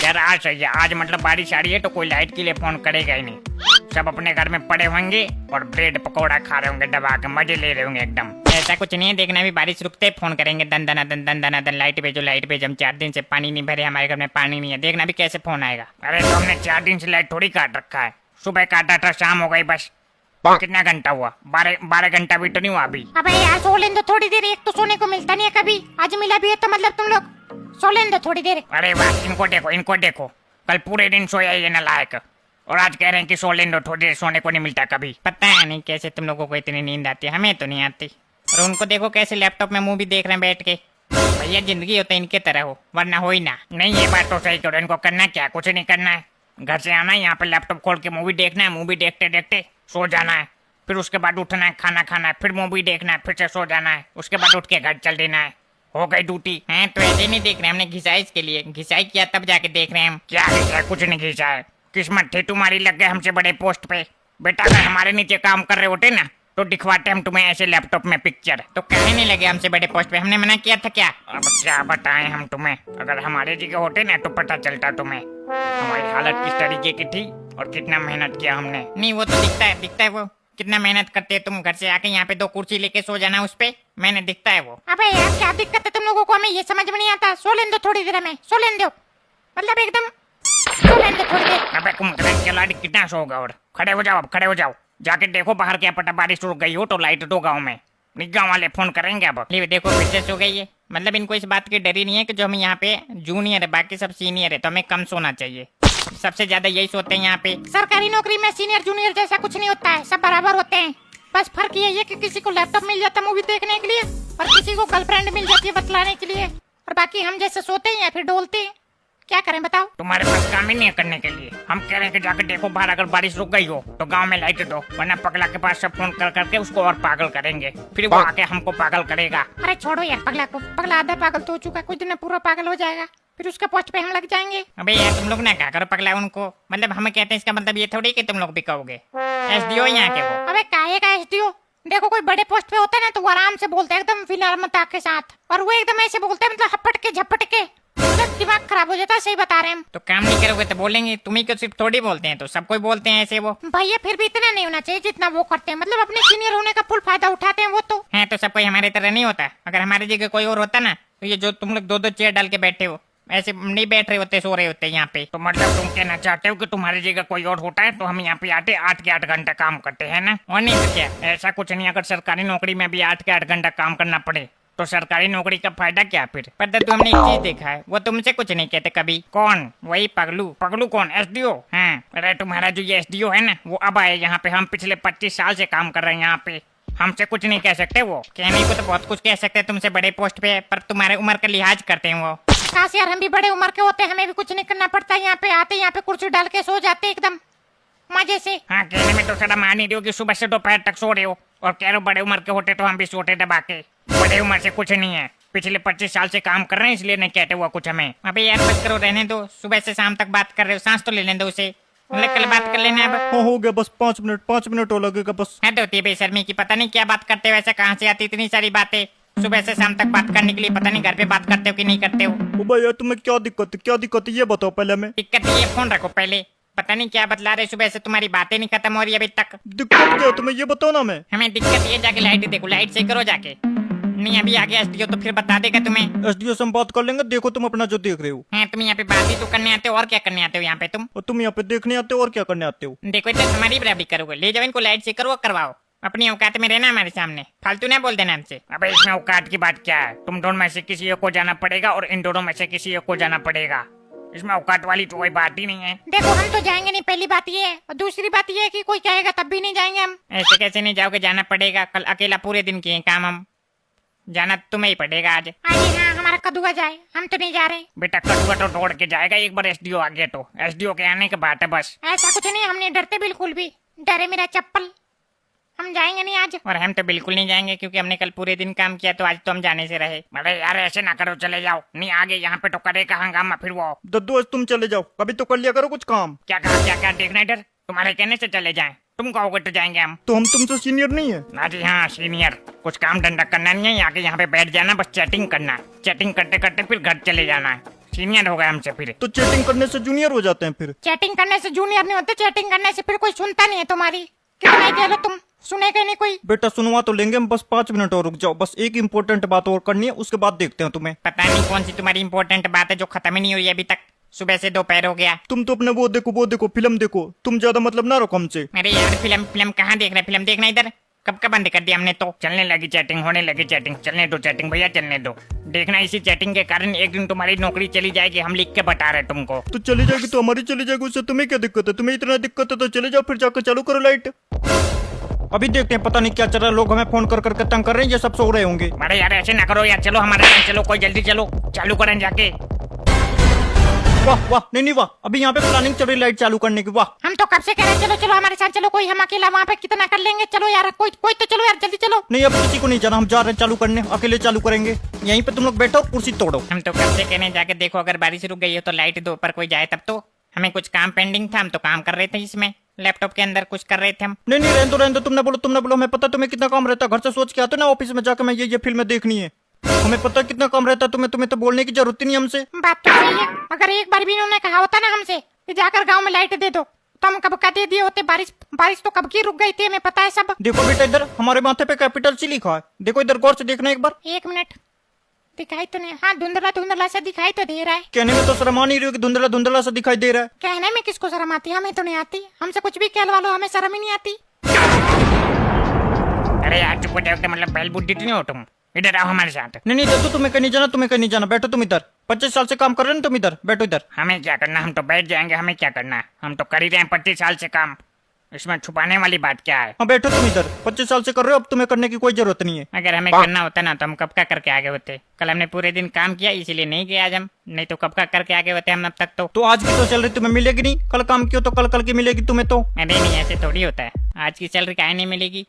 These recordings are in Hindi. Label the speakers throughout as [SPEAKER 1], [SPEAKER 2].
[SPEAKER 1] यार आज सही है, आज मतलब बारिश आ रही है तो कोई लाइट के लिए फोन करेगा ही नहीं। सब अपने घर में पड़े होंगे और ब्रेड पकौड़ा खा रहे होंगे, दबा के मजे ले रहे होंगे एकदम। ऐसा कुछ नहीं है, देखना भी बारिश रुकते फोन करेंगे, दन दन दन दन दन दन लाइट भेजो लाइट भेजो। हम 4 दिन से पानी नहीं भरे, हमारे घर में पानी नहीं है, देखना भी कैसे फोन आएगा। अरे तो हमने 4 दिन से लाइट थोड़ी काट रखा है, सुबह काटा था शाम हो गई बस। कितना घंटा हुआ? 12 घंटा भी तो नहीं हुआ अभी।
[SPEAKER 2] अबे यार सो लेने दो थोड़ी देर, एक तो सोने को मिलता नहीं है कभी, आज मिला भी है तो मतलब तुम लोग सो लेने दो थोड़ी देर।
[SPEAKER 1] अरे वाह, इनको देखो कल पूरे दिन सोया ये नालायक, और आज कह रहे हैं कि सो लेने दो थोड़ी देर, सोने को नहीं मिलता कभी। पता है नहीं कैसे तुम लोगों को इतनी नींद आती है, हमें तो नहीं आती। और उनको देखो कैसे लैपटॉप में मूवी देख रहे हैं बैठ के। भैया जिंदगी होता है इनके तरह हो, वरना हो ही ना। नहीं ये बात तो सही करो, इनको करना क्या, कुछ नहीं करना है, घर से आना है यहाँ पे लैपटॉप खोल के मूवी देखना है, मूवी देखते देखते सो जाना है, फिर उसके बाद उठना है, खाना खाना है, फिर मूवी देखना है, फिर से सो जाना है, उसके बाद उठ के घर चल देना है, हो गई ड्यूटी। हैं तो ऐसे नहीं देख रहे, हमने घिसा इसके लिए, घिसाई किया तब जाके देख रहे हैं हम। क्या घिसा? कुछ नहीं घिसा है, किस्मत थी तुम्हारी, लग गए हमसे बड़े पोस्ट पे। बेटा अगर हमारे नीचे काम कर रहे होते ना तो दिखवाते हम तुम्हें ऐसे लैपटॉप में पिक्चर। तो कहने नहीं लगे हमसे बड़े पोस्ट पे, हमने मना किया था क्या? अब क्या बताएं हम तुम्हें, अगर हमारे जगह होते ना तो पता चलता तुम्हें हमारी हालत किस तरीके की थी और कितना मेहनत किया हमने। नहीं वो तो दिखता है वो कितना मेहनत करते है तुम, घर से आके यहाँ पे 2 कुर्सी लेके सो जाना उस पे, मैंने दिखता है वो।
[SPEAKER 2] अबे यार क्या दिक्कत है तुम लोगों को, हमें ये समझ में नहीं आता। सो लेने दो थोड़ी देर, हमें सो लेने दो, मतलब एकदम सो लेने दो थोड़ी देर।
[SPEAKER 1] अबे तुम कितना सोओगे? और खड़े हो जाओ, अब खड़े हो जाओ, जाके देखो बाहर क्या पता बारिश रुक गई हो तो लाइट दो गाँव में, गाँव वाले फोन करेंगे अब। देखो फिर से सो गई है, मतलब इनको इस बात की डर ही नहीं है कि जो हम यहाँ पे जूनियर है बाकी सब सीनियर है तो हमें कम सोना चाहिए। सबसे ज्यादा यही सोते हैं यहाँ पे।
[SPEAKER 2] सरकारी नौकरी में सीनियर जूनियर जैसा कुछ नहीं होता है, सब बराबर होते हैं। बस फर्क ये है कि किसी को लैपटॉप मिल जाता है मूवी देखने के लिए और किसी को गर्लफ्रेंड मिल जाती है बतलाने के लिए, और बाकी हम जैसे सोते हैं या फिर डोलते हैं। क्या करें बताओ?
[SPEAKER 1] तुम्हारे पास काम ही नहीं है करने के लिए। हम कह रहे हैं कि जाकर देखो बाहर, अगर बारिश रुक गई हो तो गांव में लाइट दो, वरना पगला के पास सब फोन कर करके उसको और पागल करेंगे, फिर वो आके हमको पागल करेगा।
[SPEAKER 2] अरे छोड़ो यार पगला को, पगला आधा पागल तो हो चुका है, कुछ दिन में पूरा पागल हो जाएगा, फिर उसके पोस्ट पे हम लग जाएंगे।
[SPEAKER 1] अबे यार तुम लोग ना क्या करो पगला उनको, मतलब हमें कहते हैं इसका मतलब ये थोड़ी कि तुम लोग भी कहोगे। एसडीओ यहाँ के वो।
[SPEAKER 2] अबे काहे का एसडीओ? देखो कोई बड़े पोस्ट पे होता है ना तो वो आराम से बोलते हैं एकदम विनम्रता के साथ, और वो एकदम ऐसे बोलते हैं मतलब हपट के झपट के, दिमाग खराब हो जाता है। सही बता रहे हैं हम।
[SPEAKER 1] तो काम नहीं करोगे तो बोलेंगे, तुम्ही को सिर्फ थोड़ी बोलते हैं, तो सब कोई बोलते हैं ऐसे वो।
[SPEAKER 2] भैया फिर भी इतना नहीं होना चाहिए जितना वो करते हैं, मतलब अपने सीनियर होने का फुल फायदा उठाते हैं वो तो
[SPEAKER 1] है। तो सब कोई हमारे तरह नहीं होता, अगर हमारी जगह कोई और होता ना तो ये जो तुम लोग 2-2 चेयर डाल के बैठे हो ऐसे नहीं बैठ रहे होते, सो रहे होते यहाँ पे। तो मतलब तुम कहना चाहते हो कि तुम्हारी जगह कोई और होता है तो हम यहाँ पे आते 8 के 8 घंटा काम करते हैं ना, और नहीं तो क्या? ऐसा कुछ नहीं, अगर सरकारी नौकरी में भी 8 के 8 घंटा काम करना पड़े तो सरकारी नौकरी का फायदा क्या फिर? पर दादू हमने एक चीज देखा है, वो तुमसे कुछ नहीं कहते कभी। कौन? वही पगलू। पगलू कौन? एसडीओ। हाँ अरे तुम्हारा जो ये एसडीओ है ना वो अब आए यहाँ पे, हम पिछले 25 साल से काम कर रहे हैं यहाँ पे, हमसे कुछ नहीं कह सकते। वो कहने को तो बहुत कुछ कह सकते हैं तुमसे बड़े पोस्ट पे, पर तुम्हारे उम्र का लिहाज करते हैं वो।
[SPEAKER 2] काश यार हम भी बड़े उम्र के होते, हमें भी कुछ नहीं करना पड़ता, यहाँ पे आते यहाँ पे कुर्सी डाल के सो जाते एकदम मजे से।
[SPEAKER 1] हाँ कहने में तो सदा मान ही रही हो कि सुबह से दोपहर तक सो रहे हो, और कह रहे हो बड़े उम्र के होते तो हम भी सोते दबा के। बड़े उम्र से कुछ नहीं है, पिछले 25 साल से काम कर रहे हैं इसलिए नहीं कहते हुआ कुछ हमें। अबे यार बस करो, रहने दो, सुबह से शाम तक बात कर रहे हो, सांस तो ले लेने दो उसे, मतलब कल बात कर लेना अब।
[SPEAKER 3] हाँ हो गया, बस 5 मिनट और लगेगा बस।
[SPEAKER 1] है तो होती है बेशर्मी की, पता नहीं क्या बात करते हो, वैसे कहाँ से आती इतनी सारी बातें सुबह से शाम तक बात करने के लिए, पता नहीं घर पे बात करते हो कि नहीं करते हो।
[SPEAKER 3] ओ भैया तुम्हें क्या दिक्कत है ये बताओ पहले हमें।
[SPEAKER 1] दिक्कत ये, फोन रखो पहले, पता नहीं क्या बतला रहे, सुबह से तुम्हारी बातें नहीं खत्म हो रही अभी तक।
[SPEAKER 3] दिक्कत क्या तुम्हें ये बताओ ना।
[SPEAKER 1] हमें दिक्कत ये, जाके लाइट देखो, लाइट सही करो जाके। नहीं अभी आ गया एसडीओ तो फिर बता देगा तुम्हें।
[SPEAKER 3] एसडीओ से हम बात कर लेंगे, देखो तुम अपना जो देख रहे हो।
[SPEAKER 1] हैं तुम यहाँ पे बात ही तो करने आते हो, और क्या करने आते हो यहाँ पे तुम?
[SPEAKER 3] और तुम यहाँ पे देखने आते हो और क्या करने आते हो?
[SPEAKER 1] देखो इतना हमारी बराबरी करोगे, ले जाओ इनको, लाइट से करो करवाओ, अपनी औकात में रहना हमारे सामने, फालतू ना बोल देना हमसे। अबे इसमें औकात की बात क्या है? तुम दोनों में से किसी एक को जाना पड़ेगा और इन दोनों में से किसी एक को जाना पड़ेगा, इसमें औकात वाली तो कोई बात ही नहीं है।
[SPEAKER 2] देखो हम तो जाएंगे नहीं, पहली बात ये है, और दूसरी बात ये है कि कोई कहेगा तब भी नहीं जाएंगे हम।
[SPEAKER 1] ऐसे कैसे नहीं जाओगे? जाना पड़ेगा, कल अकेला पूरे दिन किए काम हम, जाना तुम्हें ही पड़ेगा आज।
[SPEAKER 2] हाँ हमारा कदुआ जाए, हम तो नहीं जा रहे।
[SPEAKER 1] बेटा कदुआ तो दौड़ के जाएगा एक बार एसडीओ आ गया तो, एसडीओ के आने के बाद है बस।
[SPEAKER 2] ऐसा कुछ नहीं, हमने डरते बिल्कुल भी, डरे मेरा चप्पल, हम जाएंगे नहीं आज।
[SPEAKER 1] और हम तो बिल्कुल नहीं जाएंगे क्योंकि हमने कल पूरे दिन काम किया, तो आज तो हम जाने से रहे। अरे यार ऐसे ना करो, चले जाओ, नहीं आगे यहाँ पे तो करेगा हंगामा फिर वो।
[SPEAKER 3] दद्दू आज तुम चले जाओ, कभी तो कर लिया करो कुछ काम।
[SPEAKER 1] क्या कहा? क्या देखना इधर, तुम्हारे कहने से चले जाएं? तुम कहोगे तो जाएंगे हम।
[SPEAKER 3] तो हम तुमसे सीनियर नहीं है
[SPEAKER 1] ना जी हाँ सीनियर, कुछ काम धंधा करना नहीं है, आके यहाँ पे बैठ जाना, बस चैटिंग करना, चैटिंग करते करते फिर घर चले जाना है, सीनियर हो गए हमसे फिर।
[SPEAKER 3] तो चैटिंग करने से जूनियर हो जाते हैं फिर।
[SPEAKER 2] चैटिंग करने से जूनियर नहीं होते, चैटिंग करने से फिर कोई सुनता नहीं है तुम्हारी। कितना कह लो तुम, सुनेगा नहीं कोई।
[SPEAKER 3] बेटा सुनवा तो लेंगे हम, बस 5 मिनट और रुक जाओ, बस एक इम्पोर्टेंट बात और करनी है, उसके बाद देखते हैं तुम्हें।
[SPEAKER 1] पता नहीं कौन सी तुम्हारी इंपॉर्टेंट बात है जो खत्म ही नहीं हुई अभी तक। सुबह से दोपहर हो गया।
[SPEAKER 3] तुम तो अपने वो देखो फिल्म देखो, तुम ज्यादा मतलब ना रखो हमसे।
[SPEAKER 1] अरे यार फिल्म फिल्म कहाँ देख रहे, फिल्म देखना इधर। कब का बंद कर दिया हमने तो। चलने लगी चैटिंग, होने लगी चैटिंग। चलने दो चैटिंग भैया, चलने दो। देखना इसी चैटिंग के कारण एक दिन तुम्हारी नौकरी चली जाएगी, हम लिख के बता रहे तुमको।
[SPEAKER 3] तो चली जाएगी तो हमारी चली जाएगी, उससे तुम्हें क्या दिक्कत है? तुम्हें इतना दिक्कत है तो चले जाओ, फिर जाकर चालू करो लाइट। अभी देखते हैं, पता नहीं क्या चल रहा है, लोग हमें फोन कर करके तंग कर रहे हैं, ये सब सो रहे होंगे।
[SPEAKER 1] अरे यार ऐसे ना करो यार, चलो हमारे साथ चलो, कोई जल्दी चलो, चालू करें जाके।
[SPEAKER 3] वाह वाह, नहीं वाह, अभी यहाँ पे प्लानिंग चल रही लाइट चालू करने की। वाह,
[SPEAKER 2] हम तो कब से कह रहे हैं चलो चलो हमारे साथ चलो, कोई हम अकेला वहाँ पे कितना कर लेंगे। चलो यार, कोई कोई तो चलो यार, जल्दी चलो।
[SPEAKER 3] नहीं अब किसी को नहीं जाना, हम जा रहे हैं चालू करने, अकेले चालू करेंगे। यहीं पे तुम लोग बैठो, कुर्सी तोड़ो।
[SPEAKER 1] हम तो कब से कहने जाके देखो, अगर बारिश रुक गई हो तो लाइट दो, पर कोई जाए तब तो। हमें कुछ काम पेंडिंग था, हम तो काम कर रहे थे इसमें, लैपटॉप के अंदर कुछ कर रहे थे हम।
[SPEAKER 3] नहीं नहीं रहने दो, तुमने बोलो, हमें पता तुम्हें कितना काम रहता है, घर से सोच के आते ना ऑफिस में जाकर मैं ये फिल्में देखनी है। हमें पता कितना काम रहता है तुम्हें तो बोलने की जरूरत ही नहीं हमसे।
[SPEAKER 2] बात तो सही है, अगर एक बार भी इन्होंने कहा होता ना हमसे कि जाकर गांव में लाइट दे दो, तो हम कब का दे दिए होते। बारिश तो कब की रुक गई थी, हमें पता है सब।
[SPEAKER 3] देखो बेटा इधर हमारे माथे पे कैपिटल सी लिखा है, देखो इधर गौर से देखना एक बार।
[SPEAKER 2] 1 मिनट, दिखाई तो नहीं। हाँ, धुंधला धुंधला सा दिखाई तो दे रहा है।
[SPEAKER 3] कहने में तो शर्म आ नहीं रही हो कि धुंधला धुंधला सा दिखाई दे रहा है।
[SPEAKER 2] कहने में किसको शर्म आती है, हमें तो नहीं आती। हमसे कुछ भी कहलवा लो, हमें शर्म ही नहीं आती।
[SPEAKER 1] अरे यार चुप हो जाओ, मतलब बैल बुद्धि नहीं हो तुम। इधर आओ हमारे साथ।
[SPEAKER 3] नहीं तो तुम्हें कहीं नहीं जाना, बैठो तुम इधर। 25 साल से काम कर रहे हो तुम, इधर बैठो इधर।
[SPEAKER 1] हमें क्या करना, हम तो बैठ जाएंगे, हमें क्या करना, हम तो कर ही रहे हैं 25 साल से काम। इसमें छुपाने वाली बात क्या है?
[SPEAKER 3] हाँ बैठो तुम इधर, 25 साल से कर रहे हो, अब तुम्हें करने की कोई जरूरत नहीं है।
[SPEAKER 1] अगर हमें करना होता ना तो हम कब का करके आगे होते। कल हमने पूरे दिन काम किया इसीलिए नहीं गए आज हम, नहीं तो कब का करके आगे होते हम अब तक तो।
[SPEAKER 3] तो आज की तो सैलरी तुम्हें मिलेगी नहीं, कल काम किया तो कल की मिलेगी तुम्हें तो।
[SPEAKER 1] अरे नहीं ऐसे थोड़ी होता है, आज की सैलरी काहे नहीं मिलेगी।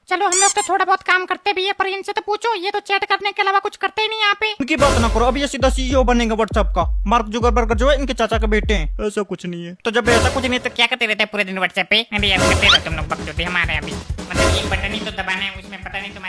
[SPEAKER 2] चलो हम लोग तो थोड़ा बहुत काम करते भी है, पर इनसे तो पूछो, ये तो चैट करने के अलावा कुछ करते ही नहीं यहाँ पे।
[SPEAKER 3] उनकी बात ना करो, अब ये सीधा सीईओ बनेंगे व्हाट्सएप का। मार्क जुकरबर्ग जो है इनके चाचा के बेटे हैं। ऐसा कुछ नहीं है।
[SPEAKER 1] तो जब ऐसा कुछ नहीं तो क्या करते रहते हैं पूरे दिन व्हाट्सएप पे? अरे यार करते रहते तुम लोग बकचोदी हमारे अभी, मतलब एक बटन ही तो दबाना है, उसमें पता नहीं तुम्हारे